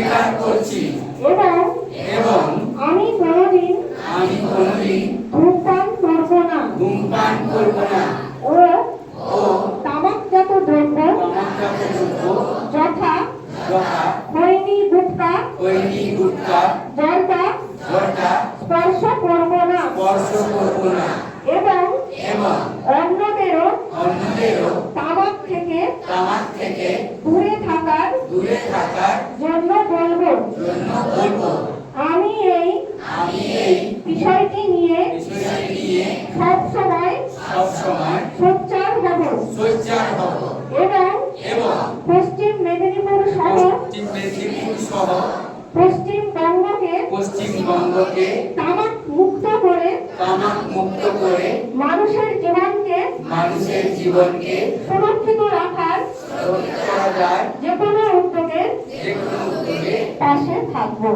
অস্বীকার করছি এবং এবং আমি কোনোদিন ধূমপান করব না ও তামাকজাত দ্রব্য যথা খৈনি গুটখা জর্দা স্পর্শ করব না এবং অন্যদেরও তামাক থেকে দূরে থাকার জন্য বলবো। আমি এই বিষয়টি নিয়ে সবসময় সোচ্চার হব এবং পশ্চিম মেদিনীপুর সহ পশ্চিমবঙ্গকে তামাক মুক্ত করে মানুষের জীবনকে সুরক্ষিত রাখার যে কোনো উদ্যোগের পাশে থাকবো।